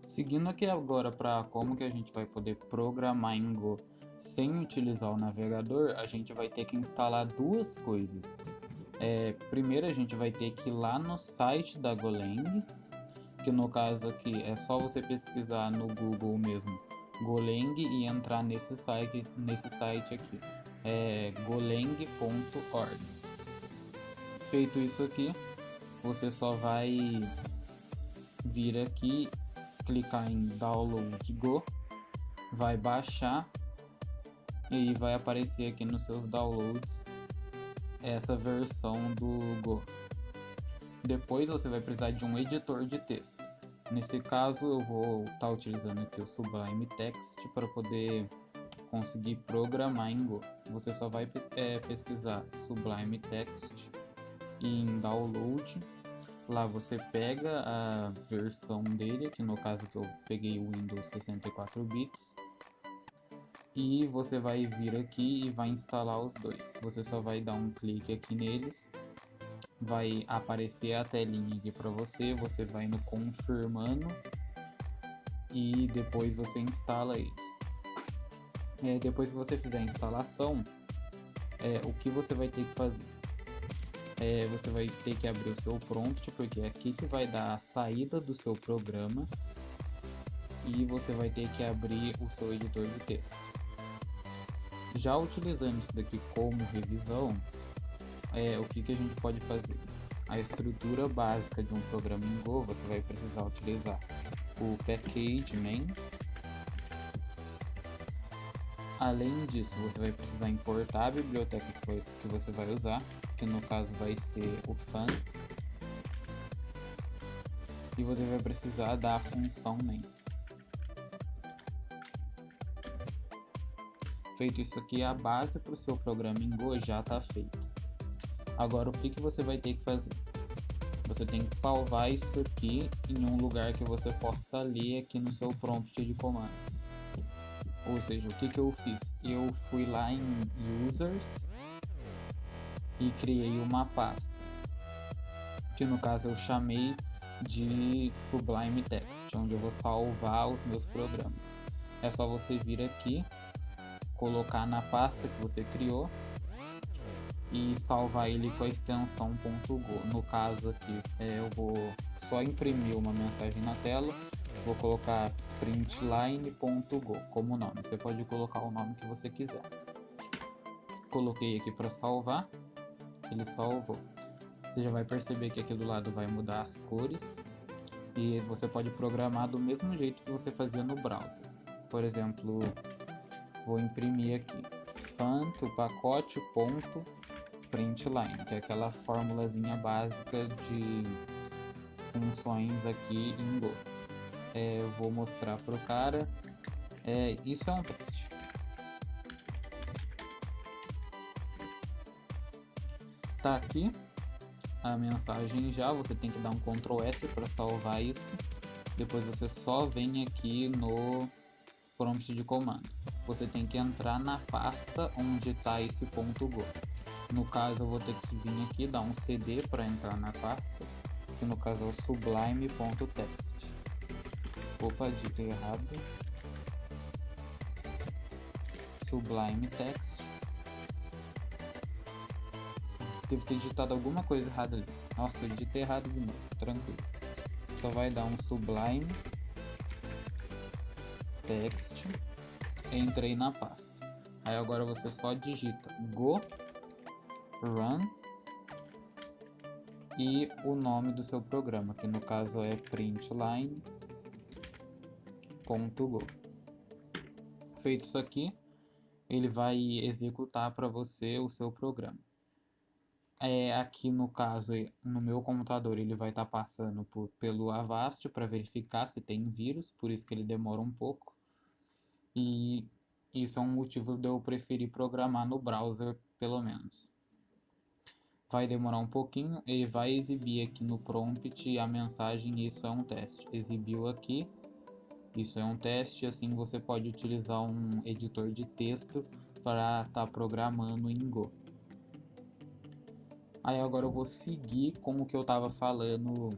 Seguindo aqui agora para como que a gente vai poder programar em Go sem utilizar o navegador, a gente vai ter que instalar duas coisas. Primeiro a gente vai ter que ir lá no site da Golang, que no caso aqui é só você pesquisar no Google mesmo Golang e entrar nesse site aqui, golang.org. Feito isso aqui, você só vai vir aqui, clicar em Download Go, vai baixar e vai aparecer aqui nos seus downloads essa versão do Go. Depois você vai precisar de um editor de texto. Nesse caso eu vou estar utilizando aqui o Sublime Text para poder conseguir programar em Go. Você só vai pesquisar Sublime Text e em Download. Lá você pega a versão dele, que no caso que eu peguei o Windows 64 bits, e você vai vir aqui e vai instalar os dois. Você só vai dar um clique aqui neles, vai aparecer a telinha aqui para você, você vai no confirmando e depois você instala eles. Depois que você fizer a instalação, o que você vai ter que fazer? Você vai ter que abrir o seu prompt, porque é aqui que vai dar a saída do seu programa, e você vai ter que abrir o seu editor de texto. Já utilizando isso daqui como revisão, o que a gente pode fazer? A estrutura básica de um programa em Go, você vai precisar utilizar o package main. Além disso, você vai precisar importar a biblioteca que você vai usar, que no caso vai ser o font, e você vai precisar da função main. Feito isso aqui, a base para o seu programa em Go já está feita. Agora o que você vai ter que fazer? Você tem que salvar isso aqui em um lugar que você possa ler aqui no seu prompt de comando. Ou seja, o que eu fiz? Eu fui lá em Users e criei uma pasta, que no caso eu chamei de Sublime Text, onde eu vou salvar os meus programas. É só você vir aqui, colocar na pasta que você criou e salvar ele com a extensão .go. No caso aqui, eu vou só imprimir uma mensagem na tela, vou colocar printline.go como nome. Você pode colocar o nome que você quiser. Coloquei aqui para salvar, ele salvou. Você já vai perceber que aqui do lado vai mudar as cores e você pode programar do mesmo jeito que você fazia no browser. Por exemplo, vou imprimir aqui font pacote ponto println, que é aquela formulazinha básica de funções aqui em Go. Eu vou mostrar para o cara. Isso é um teste. Tá aqui a mensagem já, você tem que dar um Ctrl S para salvar isso. Depois você só vem aqui no prompt de comando. Você tem que entrar na pasta onde está esse .go. No caso eu vou ter que vir aqui, dar um CD para entrar na pasta, que no caso é o sublime.text. Opa, digitei errado. Sublime Text. Devo ter digitado alguma coisa errada ali. Nossa, eu digitei errado de novo, tranquilo. Só vai dar um Sublime Text. Entrei na pasta. Aí agora você só digita Go Run e o nome do seu programa, que no caso é println.go. Feito isso aqui, ele vai executar para você o seu programa. Aqui no caso, no meu computador, ele vai estar passando pelo Avast para verificar se tem vírus, por isso que ele demora um pouco. E isso é um motivo de eu preferir programar no browser, pelo menos. Vai demorar um pouquinho, ele vai exibir aqui no prompt a mensagem "isso é um teste". Exibiu aqui, isso é um teste, assim você pode utilizar um editor de texto para estar programando em Go. Aí agora eu vou seguir com o que eu estava falando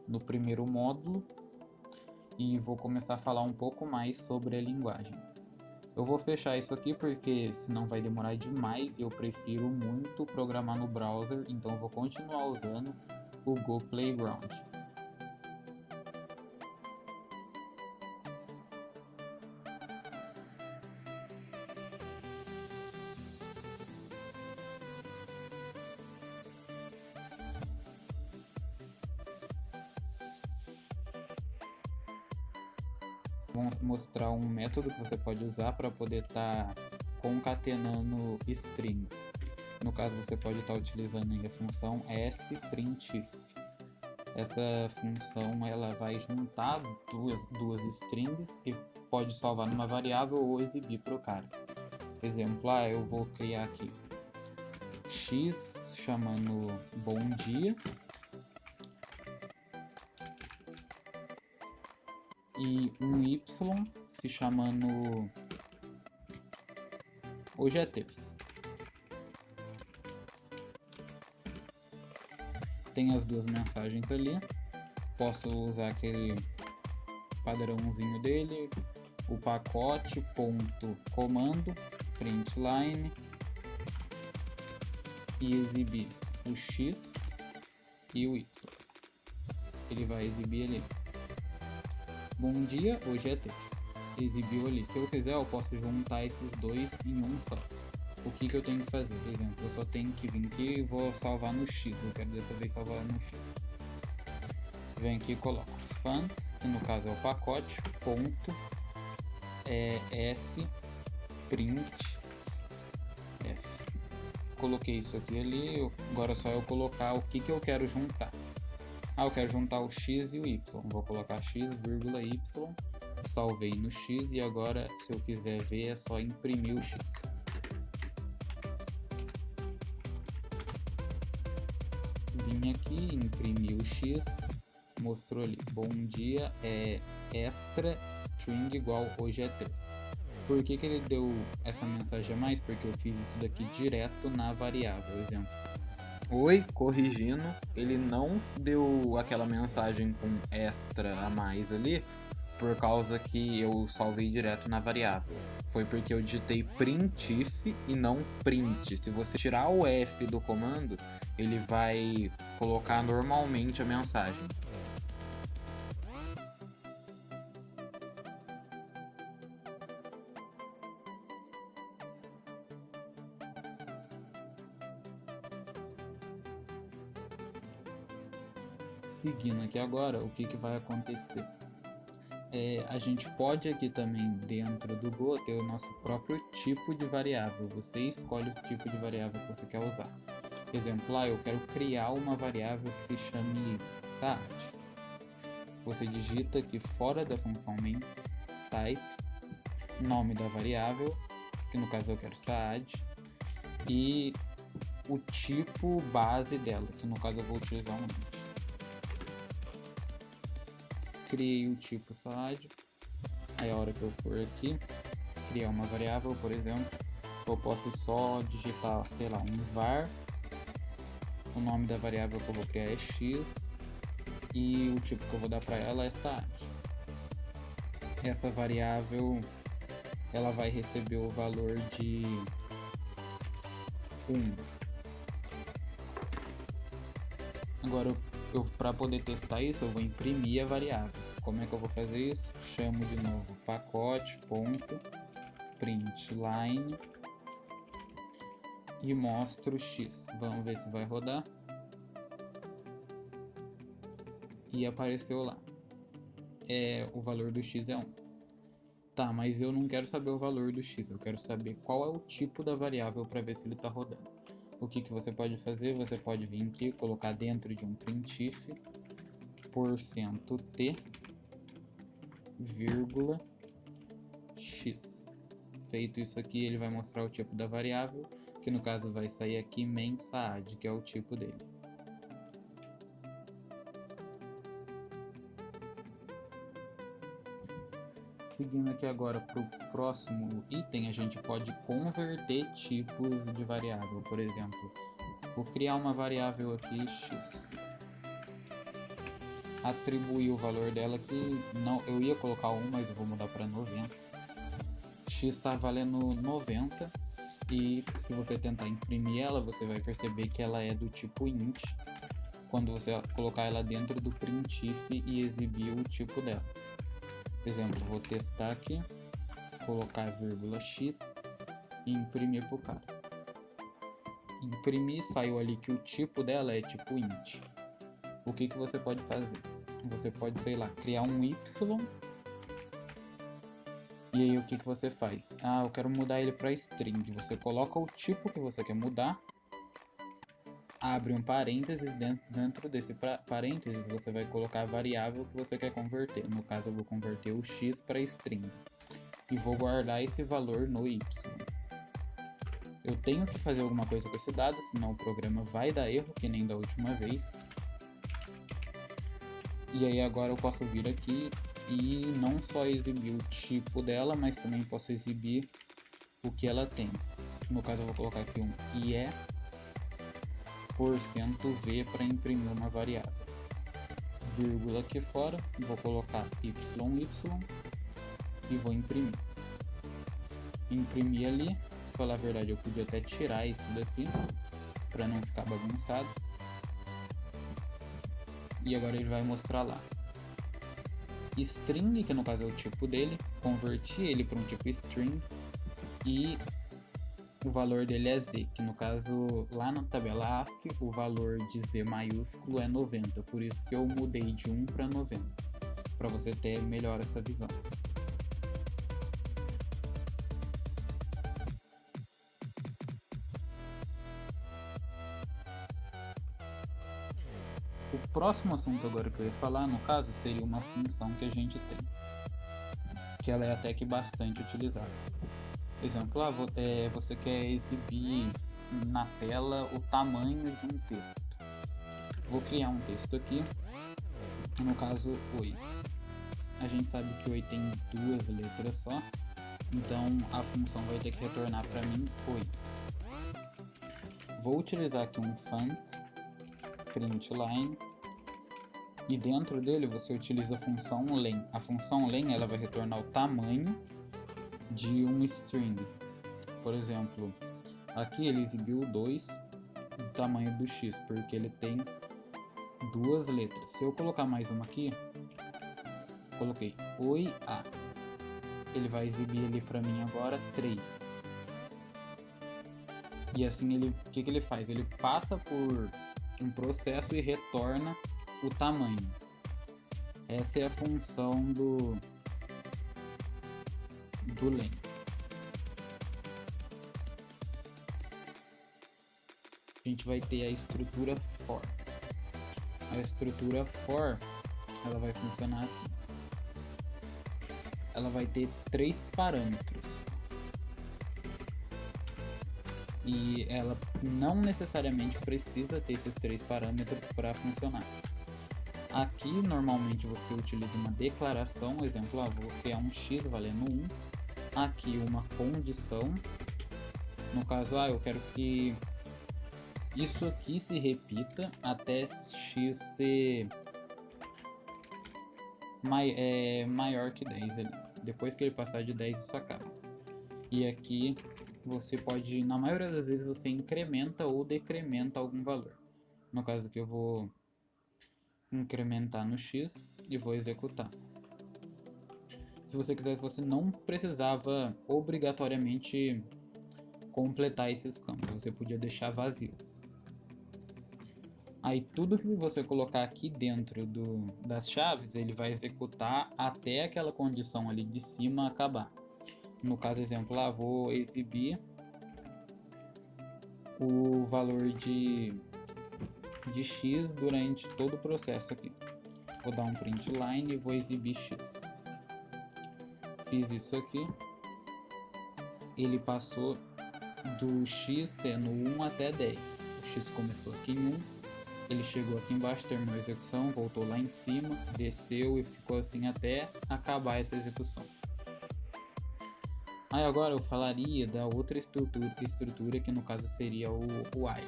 no primeiro módulo, e vou começar a falar um pouco mais sobre a linguagem. Eu vou fechar isso aqui porque senão vai demorar demais e eu prefiro muito programar no browser, então eu vou continuar usando o Go Playground. Vou mostrar um método que você pode usar para poder estar concatenando strings. No caso, você pode estar utilizando a função sprintf. Essa função ela vai juntar duas strings e pode salvar numa variável ou exibir para o cara. Exemplo, eu vou criar aqui x chamando bom dia e um y se chamando hoje é terça. Tem as duas mensagens ali, posso usar aquele padrãozinho dele, o pacote ponto comando println e exibir o x e o y. Ele vai exibir ali. Bom dia, hoje é terça. Exibiu ali. Se eu quiser, eu posso juntar esses dois em um só. O que eu tenho que fazer? Por exemplo, eu só tenho que vir aqui e vou salvar no X. Eu quero dessa vez salvar no X. Vem aqui e coloco font, que no caso é o pacote, ponto, sprint f. Coloquei isso aqui ali, agora é só eu colocar o que eu quero juntar. Eu quero juntar o x e o y. Vou colocar x, y. Salvei no x e agora, se eu quiser ver, é só imprimir o x. Vim aqui, imprimi o x, mostrou ali, bom dia, extra string igual hoje é terça. Por que ele deu essa mensagem a mais? Porque eu fiz isso daqui direto na variável, exemplo. Oi, corrigindo, ele não deu aquela mensagem com extra a mais ali, por causa que eu salvei direto na variável. Foi porque eu digitei printf e não print. Se você tirar o F do comando, ele vai colocar normalmente a mensagem. Seguindo aqui agora, o que vai acontecer? A gente pode aqui também dentro do Go ter o nosso próprio tipo de variável. Você escolhe o tipo de variável que você quer usar. Exemplo, eu quero criar uma variável que se chame saad. Você digita aqui fora da função main, type, nome da variável, que no caso eu quero saad, e o tipo base dela, que no caso eu vou utilizar um int. Criei o tipo saad, aí a hora que eu for aqui criar uma variável, por exemplo, eu posso só digitar, sei lá, um var, o nome da variável que eu vou criar é x e o tipo que eu vou dar para ela é saad. Essa variável ela vai receber o valor de 1. Agora para poder testar isso, eu vou imprimir a variável. Como é que eu vou fazer isso? Chamo de novo pacote.println e mostro x. Vamos ver se vai rodar. E apareceu lá. O valor do x é 1. Tá, mas eu não quero saber o valor do x, eu quero saber qual é o tipo da variável para ver se ele está rodando. O que você pode fazer? Você pode vir aqui, colocar dentro de um printf %t, vírgula, x. Feito isso aqui, ele vai mostrar o tipo da variável, que no caso vai sair aqui main saad, que é o tipo dele. Seguindo aqui agora para o próximo item, a gente pode converter tipos de variável. Por exemplo, vou criar uma variável aqui x. atribuir o valor dela que não, eu ia colocar 1, mas eu vou mudar para 90. X está valendo 90 e se você tentar imprimir ela, você vai perceber que ela é do tipo int quando você colocar ela dentro do printf e exibir o tipo dela. Por exemplo, vou testar aqui, colocar vírgula x e imprimir para o cara. Imprimir, saiu ali que o tipo dela é tipo int. O que você pode fazer? Você pode, sei lá, criar um y. E aí o que você faz? Ah, eu quero mudar ele para string. Você coloca o tipo que você quer mudar. Abre um parênteses, dentro desse parênteses você vai colocar a variável que você quer converter. No caso eu vou converter o x para string. E vou guardar esse valor no y. Eu tenho que fazer alguma coisa com esse dado, senão o programa vai dar erro, que nem da última vez. E aí agora eu posso vir aqui e não só exibir o tipo dela, mas também posso exibir o que ela tem. No caso eu vou colocar aqui um IE%V para imprimir uma variável. Vírgula aqui fora, vou colocar YY e vou imprimir. Imprimir ali, pra falar a verdade eu podia até tirar isso daqui para não ficar bagunçado. E agora ele vai mostrar lá string, que no caso é o tipo dele, converti ele para um tipo string e o valor dele é z, que no caso lá na tabela ASCII o valor de z maiúsculo é 90, por isso que eu mudei de 1 para 90, para você ter melhor essa visão. O próximo assunto agora que eu ia falar, no caso, seria uma função que a gente tem, que ela é até que bastante utilizada. Exemplo, você quer exibir na tela o tamanho de um texto. Vou criar um texto aqui, no caso, oi. A gente sabe que oi tem 2 letras só, então a função vai ter que retornar para mim oi. Vou utilizar aqui um font println e dentro dele você utiliza a função len. A função len ela vai retornar o tamanho de um string. Por exemplo, aqui ele exibiu 2 do tamanho do x, porque ele tem 2 letras. Se eu colocar mais uma aqui, coloquei oi a, ele vai exibir ali para mim agora 3. E assim o que ele faz? Ele passa por um processo e retorna o tamanho. Essa é a função do len. A gente vai ter a estrutura for. A estrutura for ela vai funcionar assim. Ela vai ter 3 parâmetros. E ela não necessariamente precisa ter esses 3 parâmetros para funcionar. Aqui normalmente você utiliza uma declaração, exemplo, vou criar um x valendo 1. Aqui uma condição. No caso, eu quero que isso aqui se repita até x ser maior que 10 ali. Depois que ele passar de 10 isso acaba. E aqui você pode, na maioria das vezes você incrementa ou decrementa algum valor. No caso aqui eu vou incrementar no x e vou executar. Se você quisesse, você não precisava obrigatoriamente completar esses campos, você podia deixar vazio. Aí tudo que você colocar aqui dentro das chaves, ele vai executar até aquela condição ali de cima acabar. No caso, exemplo, vou exibir o valor de x durante todo o processo aqui. Vou dar um println e vou exibir x. Fiz isso aqui. Ele passou do x sendo 1 até 10. O x começou aqui em 1. Ele chegou aqui embaixo, terminou a execução, voltou lá em cima, desceu e ficou assim até acabar essa execução. Aí agora eu falaria da outra estrutura que no caso seria o while.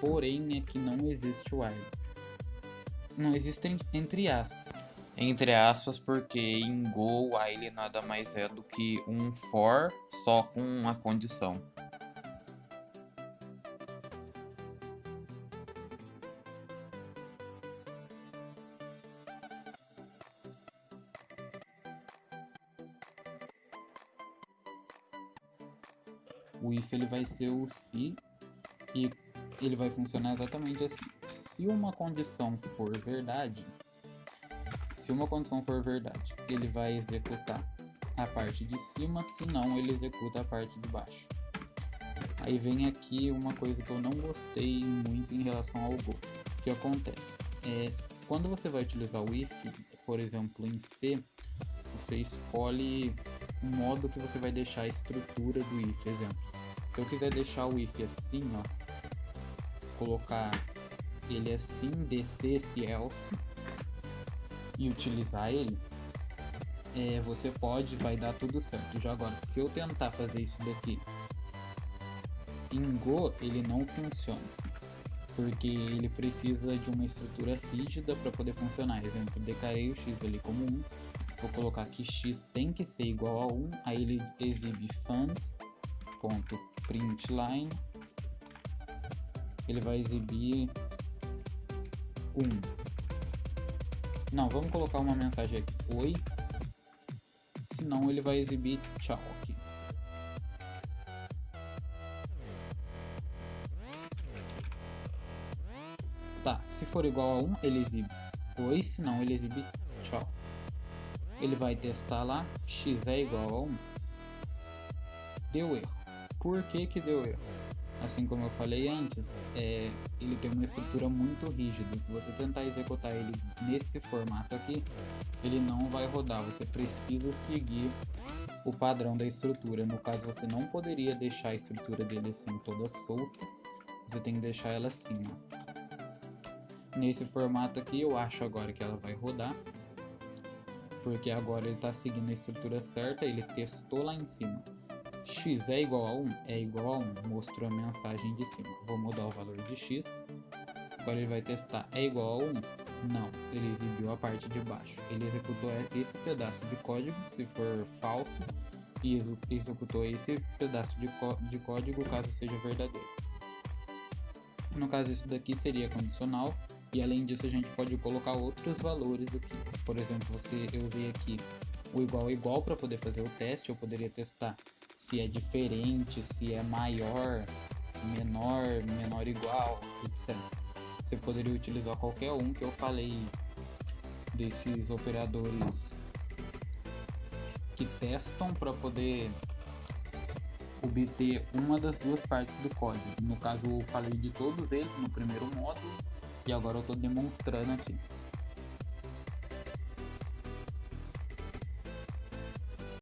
Porém, aqui não existe while. não existe entre aspas. Entre aspas, porque em Go, o while nada mais é do que um for só com uma condição. O if ele vai ser o se e ele vai funcionar exatamente assim. Se uma condição for verdade, ele vai executar a parte de cima, se não, ele executa a parte de baixo. Aí vem aqui uma coisa que eu não gostei muito em relação ao Go. O que acontece? Quando você vai utilizar o if, por exemplo, em C, você escolhe o modo que você vai deixar a estrutura do if. Exemplo, se eu quiser deixar o if assim, ó, colocar ele assim, descer esse else e utilizar ele, você pode, vai dar tudo certo. Já agora, se eu tentar fazer isso daqui em Go, ele não funciona, porque ele precisa de uma estrutura rígida para poder funcionar. Exemplo, declarei o x ali como 1, vou colocar que x tem que ser igual a 1, aí ele exibe fund.println, ele vai exibir 1. Não, vamos colocar uma mensagem aqui, oi, senão ele vai exibir tchau aqui. Tá, se for igual a 1, ele exibe oi, senão ele exibe tchau. Ele vai testar lá, x é igual a 1. Deu erro. Por que que deu erro? Assim como eu falei antes, ele tem uma estrutura muito rígida. Se você tentar executar ele nesse formato aqui, ele não vai rodar. Você precisa seguir o padrão da estrutura. No caso, você não poderia deixar a estrutura dele assim toda solta. Você tem que deixar ela assim, ó. Nesse formato aqui, eu acho agora que ela vai rodar, porque agora ele está seguindo a estrutura certa. Ele testou lá em cima, x é igual a 1? É igual a 1, mostrou a mensagem de cima. Vou mudar o valor de x, agora ele vai testar, é igual a 1? Não, ele exibiu a parte de baixo. Ele executou esse pedaço de código, se for falso, e executou esse pedaço de código caso seja verdadeiro. No caso, isso daqui seria condicional. E além disso, a gente pode colocar outros valores aqui. Por exemplo, eu usei aqui o igual para poder fazer o teste. Eu poderia testar se é diferente, se é maior, menor igual, etc. Você poderia utilizar qualquer um que eu falei desses operadores que testam para poder obter uma das duas partes do código. No caso, eu falei de todos eles no primeiro módulo e agora eu estou demonstrando aqui.